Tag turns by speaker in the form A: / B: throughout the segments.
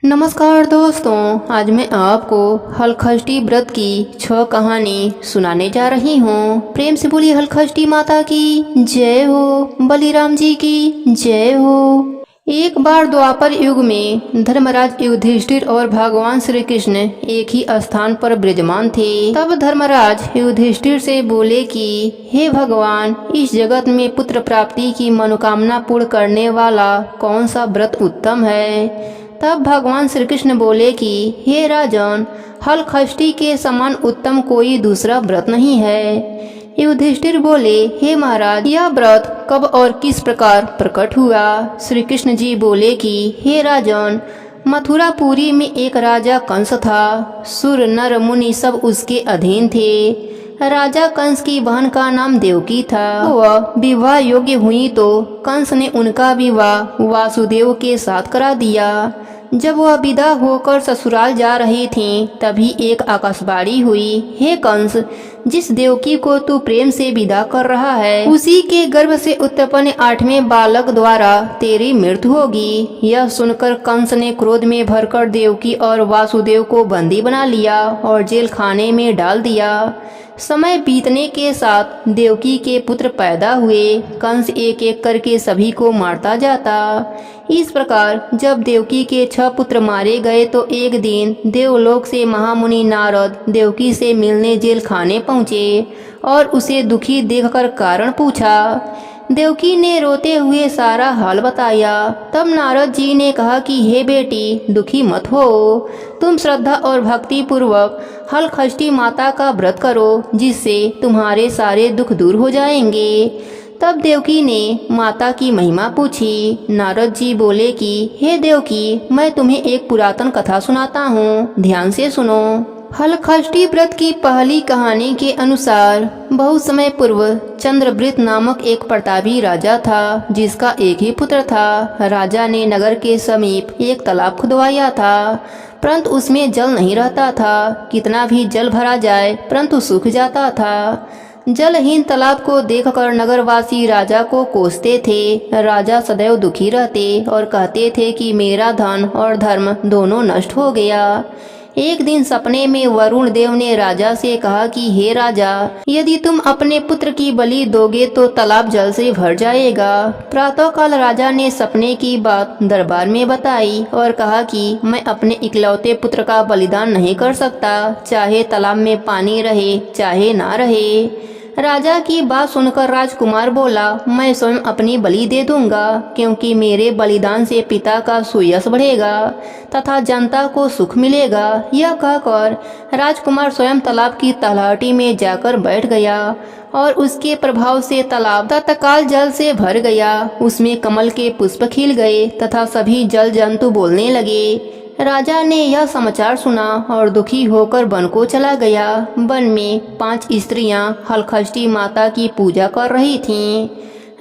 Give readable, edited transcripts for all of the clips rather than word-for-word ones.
A: नमस्कार दोस्तों, आज मैं आपको हलखष्टी व्रत की 6 कहानी सुनाने जा रही हूँ। प्रेम से बोलिए हलखष्टी माता की जय हो, बलिराम जी की जय हो। एक बार द्वापर युग में धर्मराज युधिष्ठिर और भगवान श्री कृष्ण एक ही स्थान पर विराजमान थे। तब धर्मराज युधिष्ठिर से बोले कि हे भगवान, इस जगत में पुत्र प्राप्ति की मनोकामना पूर्ण करने वाला कौन सा व्रत उत्तम है। तब भगवान श्री कृष्ण बोले कि हे राजन, हलखष्टी के समान उत्तम कोई दूसरा व्रत नहीं है। युधिष्ठिर बोले, हे महाराज, यह व्रत कब और किस प्रकार प्रकट हुआ। श्री कृष्ण जी बोले कि हे राजन, मथुरापुरी में एक राजा कंस था। सुर नर मुनि सब उसके अधीन थे। राजा कंस की बहन का नाम देवकी था। वह विवाह योग्य हुई तो कंस ने उनका विवाह वासुदेव के साथ करा दिया। जब वह विदा होकर ससुराल जा रही थीं, तभी एक आकाशवाणी हुई, हे कंस, जिस देवकी को तू प्रेम से विदा कर रहा है, उसी के गर्भ से उत्पन्न 8वें बालक द्वारा तेरी मृत्यु होगी। यह सुनकर कंस ने क्रोध में भरकर देवकी और वासुदेव को बंदी बना लिया और जेल खाने में डाल दिया। समय बीतने के साथ देवकी के पुत्र पैदा हुए। कंस एक एक करके सभी को मारता जाता। इस प्रकार जब देवकी के 6 पुत्र मारे गए तो एक दिन देवलोक से महामुनि नारद देवकी से मिलने जेल खाने पहुँचे और उसे दुखी देखकर कारण पूछा। देवकी ने रोते हुए सारा हाल बताया। तब नारद जी ने कहा कि हे बेटी, दुखी मत हो, तुम श्रद्धा और भक्ति पूर्वक हलखष्टी माता का व्रत करो, जिससे तुम्हारे सारे दुख दूर हो जाएंगे। तब देवकी ने माता की महिमा पूछी। नारद जी बोले कि हे देवकी, मैं तुम्हें एक पुरातन कथा सुनाता हूँ, ध्यान से सुनो। हलखष्टी व्रत की पहली कहानी के अनुसार बहुत समय पूर्व चंद्रवृत नामक एक प्रतापी राजा था, जिसका एक ही पुत्र था। राजा ने नगर के समीप एक तालाब खुदवाया था, परंतु उसमें जल नहीं रहता था। कितना भी जल भरा जाए परंतु सूख जाता था। जलहीन तालाब को देखकर नगरवासी राजा को कोसते थे। राजा सदैव दुखी रहते और कहते थे कि मेरा धन और धर्म दोनों नष्ट हो गया। एक दिन सपने में वरुण देव ने राजा से कहा कि हे राजा, यदि तुम अपने पुत्र की बलि दोगे तो तालाब जल से भर जाएगा। प्रातःकाल राजा ने सपने की बात दरबार में बताई और कहा कि मैं अपने इकलौते पुत्र का बलिदान नहीं कर सकता, चाहे तालाब में पानी रहे चाहे ना रहे। राजा की बात सुनकर राजकुमार बोला, मैं स्वयं अपनी बलि दे दूंगा, क्योंकि मेरे बलिदान से पिता का सुयश बढ़ेगा तथा जनता को सुख मिलेगा। यह कहकर राजकुमार स्वयं तालाब की तलहटी में जाकर बैठ गया और उसके प्रभाव से तालाब तत्काल जल से भर गया। उसमें कमल के पुष्प खिल गए तथा सभी जल जंतु बोलने लगे। राजा ने यह समाचार सुना और दुखी होकर वन को चला गया। वन में 5 स्त्रियां हलखष्टी माता की पूजा कर रही थीं।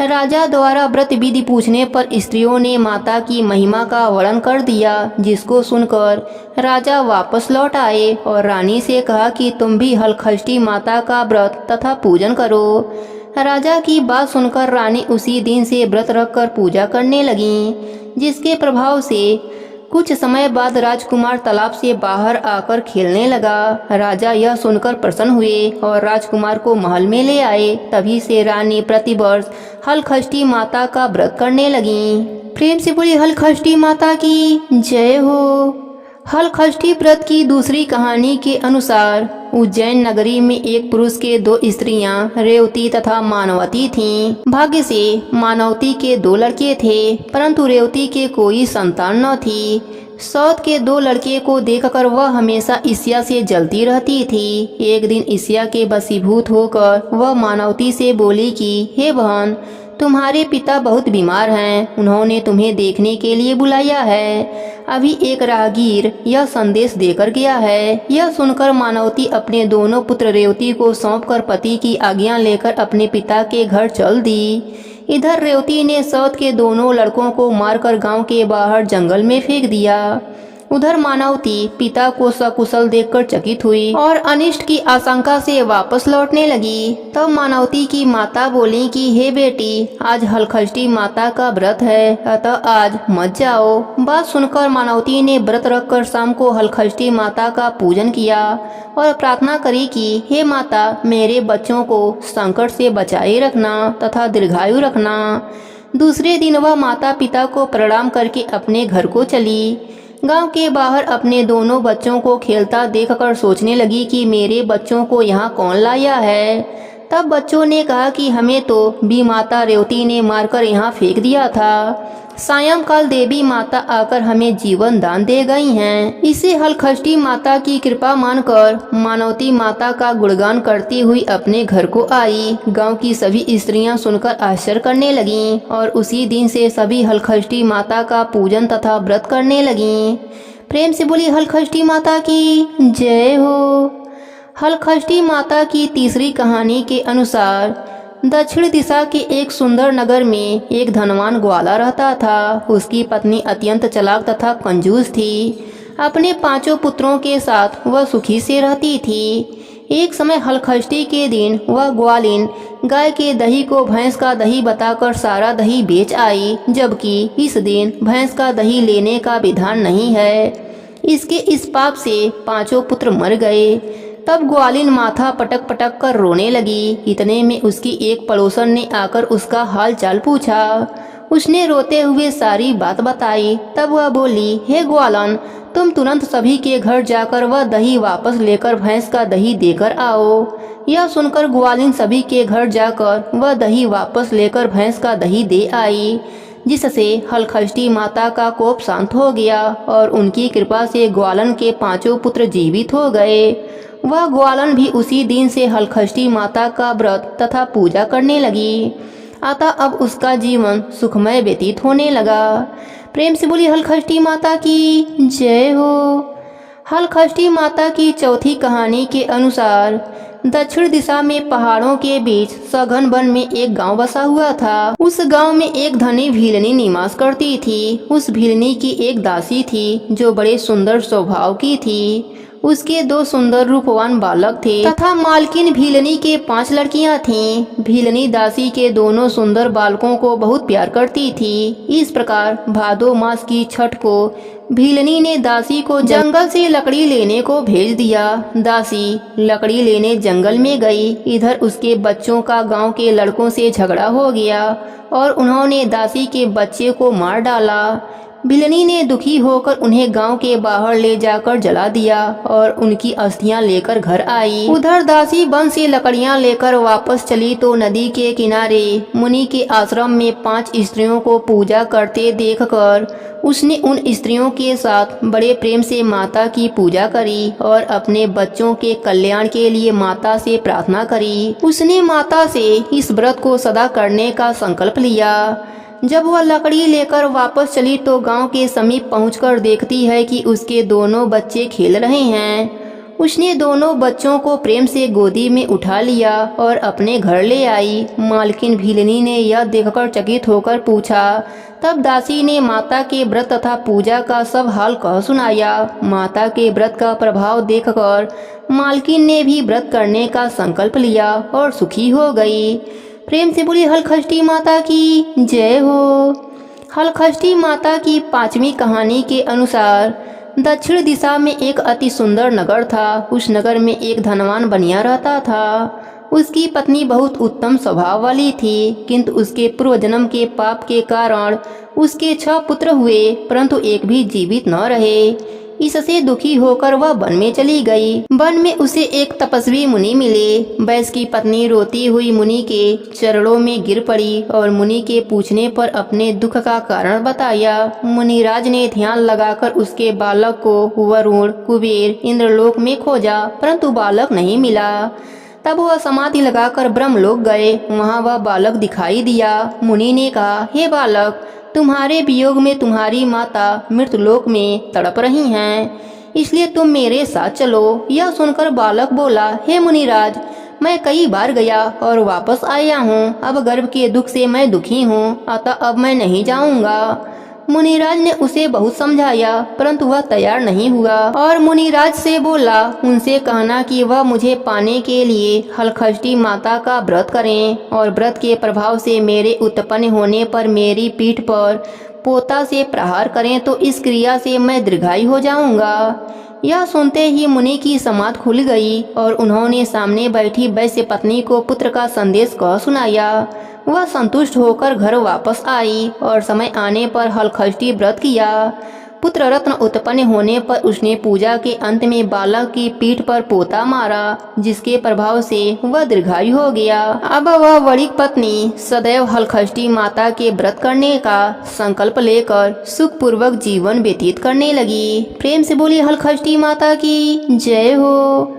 A: राजा द्वारा व्रत विधि पूछने पर स्त्रियों ने माता की महिमा का वर्णन कर दिया, जिसको सुनकर राजा वापस लौट आए और रानी से कहा कि तुम भी हलखष्टी माता का व्रत तथा पूजन करो। राजा की बात सुनकर रानी उसी दिन से व्रत रखकर पूजा करने लगी, जिसके प्रभाव से कुछ समय बाद राजकुमार तालाब से बाहर आकर खेलने लगा। राजा यह सुनकर प्रसन्न हुए और राजकुमार को महल में ले आए। तभी से रानी प्रतिवर्ष हलखष्टी माता का व्रत करने लगी। प्रेम से बोली हलखष्टी माता की जय हो। हलखष्टी व्रत की दूसरी कहानी के अनुसार उज्जैन नगरी में एक पुरुष के 2 स्त्रियां रेवती तथा मानवती थीं। भाग्य से मानवती के 2 लड़के थे, परंतु रेवती के कोई संतान न थी। सौत के 2 लड़के को देखकर वह हमेशा ईर्ष्या से जलती रहती थी। एक दिन ईर्ष्या के वशीभूत होकर वह मानवती से बोली कि हे बहन, तुम्हारे पिता बहुत बीमार हैं, उन्होंने तुम्हें देखने के लिए बुलाया है। अभी एक राहगीर यह संदेश देकर गया है। यह सुनकर मानवती अपने दोनों पुत्र रेवती को सौंपकर पति की आज्ञा लेकर अपने पिता के घर चल दी। इधर रेवती ने सौत के दोनों लड़कों को मारकर गांव के बाहर जंगल में फेंक दिया। उधर मानवती पिता को सकुशल देखकर चकित हुई और अनिष्ट की आशंका से वापस लौटने लगी। तब मानवती की माता बोली कि हे बेटी, आज हलखष्टी माता का व्रत है, अतः आज मत जाओ। बात सुनकर मानवती ने व्रत रखकर शाम को हलखष्टी माता का पूजन किया और प्रार्थना करी कि हे माता, मेरे बच्चों को संकट से बचाए रखना तथा दीर्घायु रखना। दूसरे दिन वह माता पिता को प्रणाम करके अपने घर को चली। गांव के बाहर अपने दोनों बच्चों को खेलता देखकर सोचने लगी कि मेरे बच्चों को यहाँ कौन लाया है। तब बच्चों ने कहा कि हमें तो बी माता रेवती ने मारकर यहाँ फेंक दिया था। सायंकाल देवी माता आकर हमें जीवन दान दे गई हैं। इसे हलखष्टी माता की कृपा मानकर मानवती माता का गुणगान करती हुई अपने घर को आई। गांव की सभी स्त्रियां सुनकर आश्चर्य करने लगीं और उसी दिन से सभी हलखष्टी माता का पूजन तथा व्रत करने लगीं। प्रेम से बोली हलखष्टी माता की जय हो। हलखष्टी माता की तीसरी कहानी के अनुसार दक्षिण दिशा के एक सुंदर नगर में एक धनवान ग्वाला रहता था। उसकी पत्नी अत्यंत चालाक तथा कंजूस थी। अपने 5 पुत्रों के साथ वह सुखी से रहती थी। एक समय हलखष्टी के दिन वह ग्वालिन गाय के दही को भैंस का दही बताकर सारा दही बेच आई, जबकि इस दिन भैंस का दही लेने का विधान नहीं है। इसके इस पाप से 5 पुत्र मर गए। तब ग्वालिन माथा पटक पटक कर रोने लगी। इतने में उसकी एक पड़ोसन ने आकर उसका हाल चाल पूछा। उसने रोते हुए सारी बात बताई। तब वह बोली, हे ग्वालन, तुम तुरंत सभी के घर जाकर वह दही वापस लेकर भैंस का दही देकर आओ। यह सुनकर ग्वालिन सभी के घर जाकर वह दही वापस लेकर भैंस का दही दे आई, जिससे हलखष्टी माता का कोप शांत हो गया और उनकी कृपा से ग्वालन के 5 पुत्र जीवित हो गए। वह ग्वालन भी उसी दिन से हलखष्टी माता का व्रत तथा पूजा करने लगी। अतः अब उसका जीवन सुखमय व्यतीत होने लगा। प्रेम से बोली हलखष्टी माता की जय हो। हलखष्टी माता की चौथी कहानी के अनुसार दक्षिण दिशा में पहाड़ों के बीच सघन वन में एक गांव बसा हुआ था। उस गांव में एक धनी भीलनी निवास करती थी। उस भीलनी की एक दासी थी जो बड़े सुंदर स्वभाव की थी। उसके 2 सुंदर रूपवान बालक थे तथा मालकिन भीलनी के 5 लड़कियां थीं। भीलनी दासी के दोनों सुंदर बालकों को बहुत प्यार करती थी। इस प्रकार भादो मास की छठ को भीलनी ने दासी को जंगल से लकड़ी लेने को भेज दिया। दासी लकड़ी लेने जंगल में गई। इधर उसके बच्चों का गांव के लड़कों से झगड़ा हो गया और उन्होंने दासी के बच्चे को मार डाला। भीलनी ने दुखी होकर उन्हें गांव के बाहर ले जाकर जला दिया और उनकी अस्थियां लेकर घर आई। उधर दासी वन से लकड़ियां लेकर वापस चली तो नदी के किनारे मुनि के आश्रम में 5 स्त्रियों को पूजा करते देखकर उसने उन स्त्रियों के साथ बड़े प्रेम से माता की पूजा करी और अपने बच्चों के कल्याण के लिए माता से प्रार्थना करी। उसने माता से इस व्रत को सदा करने का संकल्प लिया। जब वह लकड़ी लेकर वापस चली तो गांव के समीप पहुंचकर देखती है कि उसके दोनों बच्चे खेल रहे हैं। उसने दोनों बच्चों को प्रेम से गोदी में उठा लिया और अपने घर ले आई। मालकिन भीलनी ने यह देखकर चकित होकर पूछा। तब दासी ने माता के व्रत तथा पूजा का सब हाल कह सुनाया। माता के व्रत का प्रभाव देखकर मालकिन ने भी व्रत करने का संकल्प लिया और सुखी हो गई। प्रेम से बोली हलखष्टी माता की जय हो। हलखष्टी माता की 5वीं कहानी के अनुसार दक्षिण दिशा में एक अति सुंदर नगर था। उस नगर में एक धनवान बनिया रहता था। उसकी पत्नी बहुत उत्तम स्वभाव वाली थी, किंतु उसके पूर्व जन्म के पाप के कारण उसके 6 पुत्र हुए, परंतु एक भी जीवित न रहे। इससे दुखी होकर वह वन में चली गई। वन में उसे एक तपस्वी मुनि मिले। वैश्य की पत्नी रोती हुई मुनि के चरणों में गिर पड़ी और मुनि के पूछने पर अपने दुख का कारण बताया। मुनिराज ने ध्यान लगाकर उसके बालक को वरुण, कुबेर, इंद्रलोक में खोजा, परंतु बालक नहीं मिला। तब वह समाधि लगाकर ब्रह्मलोक गए। वहाँ वह बालक दिखाई दिया। मुनि ने कहा, हे बालक, तुम्हारे वियोग में तुम्हारी माता मृतलोक में तड़प रही हैं, इसलिए तुम मेरे साथ चलो। यह सुनकर बालक बोला, हे मुनिराज, मैं कई बार गया और वापस आया हूँ। अब गर्भ के दुख से मैं दुखी हूँ, अतः अब मैं नहीं जाऊँगा। मुनिराज ने उसे बहुत समझाया परंतु वह तैयार नहीं हुआ और मुनिराज से बोला, उनसे कहना कि वह मुझे पाने के लिए हलखष्टी माता का व्रत करें और व्रत के प्रभाव से मेरे उत्पन्न होने पर मेरी पीठ पर पोता से प्रहार करें तो इस क्रिया से मैं दीर्घायु हो जाऊंगा। यह सुनते ही मुनि की समाध खुल गई और उन्होंने सामने बैठी वैश्य पत्नी को पुत्र का संदेश कह सुनाया। वह संतुष्ट होकर घर वापस आई और समय आने पर हलखष्टी व्रत किया। पुत्र रत्न उत्पन्न होने पर उसने पूजा के अंत में बालक की पीठ पर पोता मारा, जिसके प्रभाव से वह दीर्घायु हो गया। अब वह बड़ी पत्नी सदैव हलखष्टी माता के व्रत करने का संकल्प लेकर सुखपूर्वक जीवन व्यतीत करने लगी। प्रेम से बोली हलखष्टी माता की जय हो।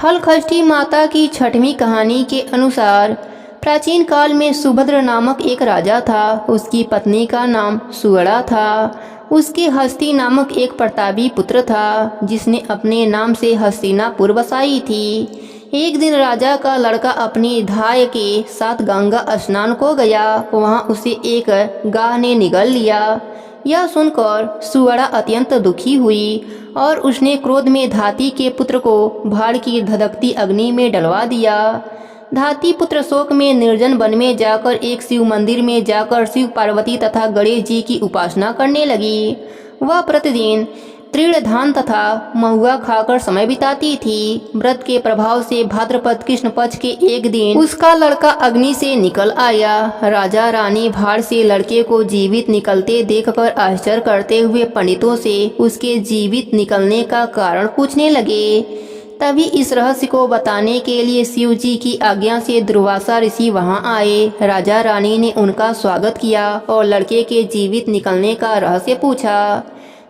A: हलखष्टी माता की छठवीं कहानी के अनुसार प्राचीन काल में सुभद्र नामक एक राजा था। उसकी पत्नी का नाम सुअड़ा था। उसके हस्ती नामक एक प्रतापी पुत्र था जिसने अपने नाम से हस्तिनापुर बसाई थी। एक दिन राजा का लड़का अपनी धाय के साथ गंगा स्नान को गया। वहां उसे एक गाय ने निगल लिया। यह सुनकर सुअड़ा अत्यंत दुखी हुई और उसने क्रोध में धाती के पुत्र को भाड़ की धधकती अग्नि में डलवा दिया। धाती पुत्र शोक में निर्जन वन में जाकर एक शिव मंदिर में जाकर शिव पार्वती तथा गणेश जी की उपासना करने लगी। वह प्रतिदिन तृण धान तथा महुआ खाकर समय बिताती थी। व्रत के प्रभाव से भाद्रपद कृष्ण पक्ष के एक दिन उसका लड़का अग्नि से निकल आया। राजा रानी भाड़ से लड़के को जीवित निकलते देखकर आश्चर्य करते हुए पंडितों से उसके जीवित निकलने का कारण पूछने लगे। तभी इस रहस्य को बताने के लिए शिव जी की आज्ञा से दुर्वासा ऋषि वहां आए। राजा रानी ने उनका स्वागत किया और लड़के के जीवित निकलने का रहस्य पूछा।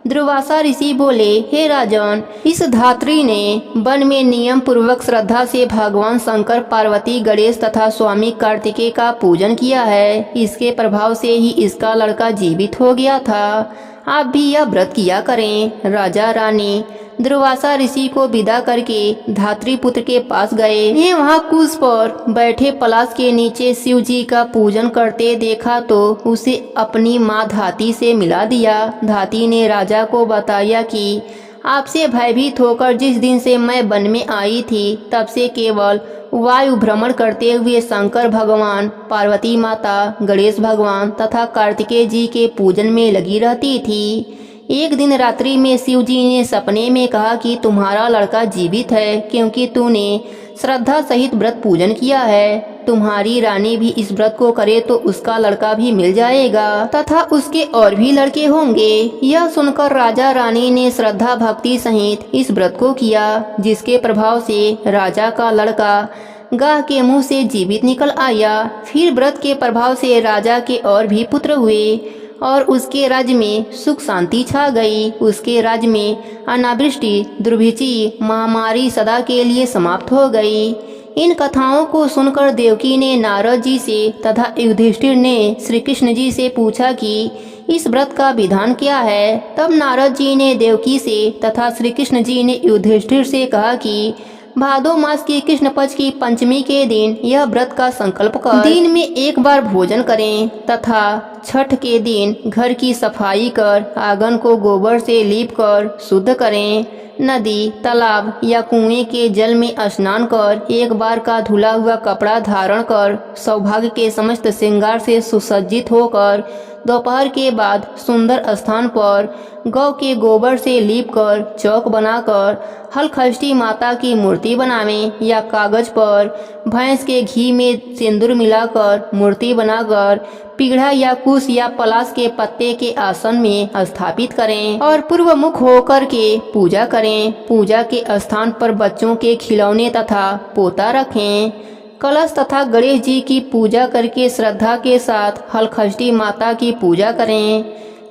A: दुर्वासा ऋषि बोले, हे राजन, इस धात्री ने वन में नियम पूर्वक श्रद्धा से भगवान शंकर, पार्वती, गणेश तथा स्वामी कार्तिकेय का पूजन किया है। इसके प्रभाव से ही इसका लड़का जीवित हो गया था। आप भी यह व्रत किया करें। राजा रानी दुर्वासा ऋषि को विदा करके धात्री पुत्र के पास गए। ये वहाँ कुश पर बैठे पलाश के नीचे शिव जी का पूजन करते देखा तो उसे अपनी माँ धाती से मिला दिया। धाती ने राजा को बताया कि आपसे भयभीत होकर जिस दिन से मैं वन में आई थी तब से केवल वायु भ्रमण करते हुए शंकर भगवान, पार्वती माता, गणेश भगवान तथा कार्तिकेय जी के पूजन में लगी रहती थी। एक दिन रात्रि में शिव जी ने सपने में कहा कि तुम्हारा लड़का जीवित है क्योंकि तूने श्रद्धा सहित व्रत पूजन किया है। तुम्हारी रानी भी इस व्रत को करे तो उसका लड़का भी मिल जाएगा तथा उसके और भी लड़के होंगे। यह सुनकर राजा रानी ने श्रद्धा भक्ति सहित इस व्रत को किया, जिसके प्रभाव से राजा का लड़का गाय के मुंह से जीवित निकल आया। फिर व्रत के प्रभाव से राजा के और भी पुत्र हुए और उसके राज्य में सुख शांति छा गई। उसके राज्य में अनावृष्टि, दुर्भिक्षी, महामारी सदा के लिए समाप्त हो गई। इन कथाओं को सुनकर देवकी ने नारद जी से तथा युधिष्ठिर ने श्री कृष्ण जी से पूछा कि इस व्रत का विधान क्या है। तब नारद जी ने देवकी से तथा श्री कृष्ण जी ने युधिष्ठिर से कहा कि भादो मास की कृष्ण पक्ष की पंचमी के दिन यह व्रत का संकल्प कर दिन में एक बार भोजन करें तथा छठ के दिन घर की सफाई कर आंगन को गोबर से लीप कर शुद्ध करें। नदी, तालाब या कुएं के जल में स्नान कर एक बार का धुला हुआ कपड़ा धारण कर सौभाग्य के समस्त श्रृंगार से सुसज्जित होकर दोपहर के बाद सुंदर स्थान पर गौ के गोबर से लीप कर चौक बनाकर हलखष्टी माता की मूर्ति बनावें या कागज पर भैंस के घी में सिंदूर मिलाकर मूर्ति बनाकर पीढ़ा या कुश या पलाश के पत्ते के आसन में स्थापित करें और पूर्व मुख होकर के पूजा करें। पूजा के स्थान पर बच्चों के खिलौने तथा पोता रखें। कलश तथा गणेश जी की पूजा करके श्रद्धा के साथ हलखष्टी माता की पूजा करें।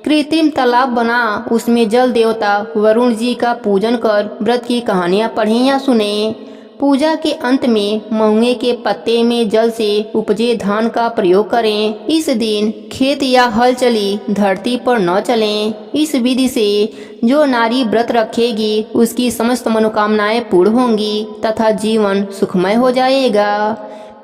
A: कृत्रिम तालाब बना उसमें जल देवता वरुण जी का पूजन कर व्रत की कहानियाँ पढ़ें या सुने। पूजा के अंत में महुए के पत्ते में जल से उपजे धान का प्रयोग करें। इस दिन खेत या हल चली धरती पर न चलें। इस विधि से जो नारी व्रत रखेगी उसकी समस्त मनोकामनाएं पूर्ण होंगी तथा जीवन सुखमय हो जाएगा।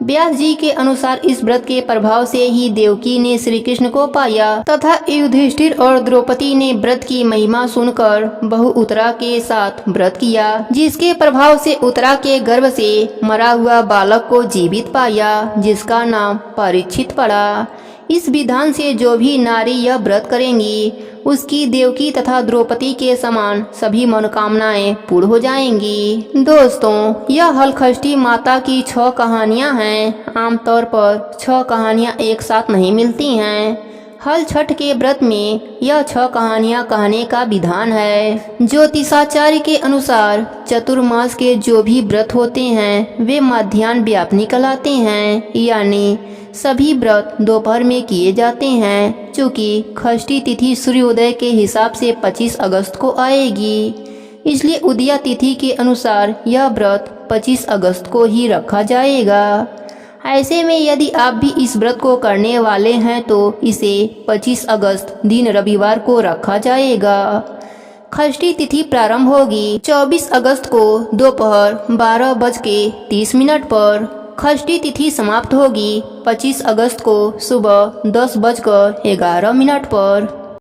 A: व्यास जी के अनुसार इस व्रत के प्रभाव से ही देवकी ने श्री कृष्ण को पाया तथा युधिष्ठिर और द्रौपदी ने व्रत की महिमा सुनकर बहु उत्तरा के साथ व्रत किया, जिसके प्रभाव से उत्तरा के गर्भ से मरा हुआ बालक को जीवित पाया, जिसका नाम परीक्षित पड़ा। इस विधान से जो भी नारी यह व्रत करेंगी उसकी देवकी तथा द्रौपदी के समान सभी मनोकामनाएं पूर्ण हो जाएंगी। दोस्तों, यह हलखष्टी माता की 6 कहानियां हैं। आमतौर पर 6 कहानियां एक साथ नहीं मिलती हैं। हल छठ के व्रत में यह 6 कहानियां कहने का विधान है। ज्योतिषाचार्य के अनुसार चतुर्मास के जो भी व्रत होते हैं वे मध्याह्न व्यापनी कहलाते हैं, यानी सभी व्रत दोपहर में किए जाते हैं। चूँकि षष्ठी तिथि सूर्योदय के हिसाब से 25 अगस्त को आएगी, इसलिए उदया तिथि के अनुसार यह व्रत 25 अगस्त को ही रखा जाएगा। ऐसे में यदि आप भी इस व्रत को करने वाले हैं तो इसे 25 अगस्त दिन रविवार को रखा जाएगा। षष्ठी तिथि प्रारंभ होगी 24 अगस्त को दोपहर 12:30 पर। षष्ठी तिथि समाप्त होगी 25 अगस्त को सुबह 10:11 पर।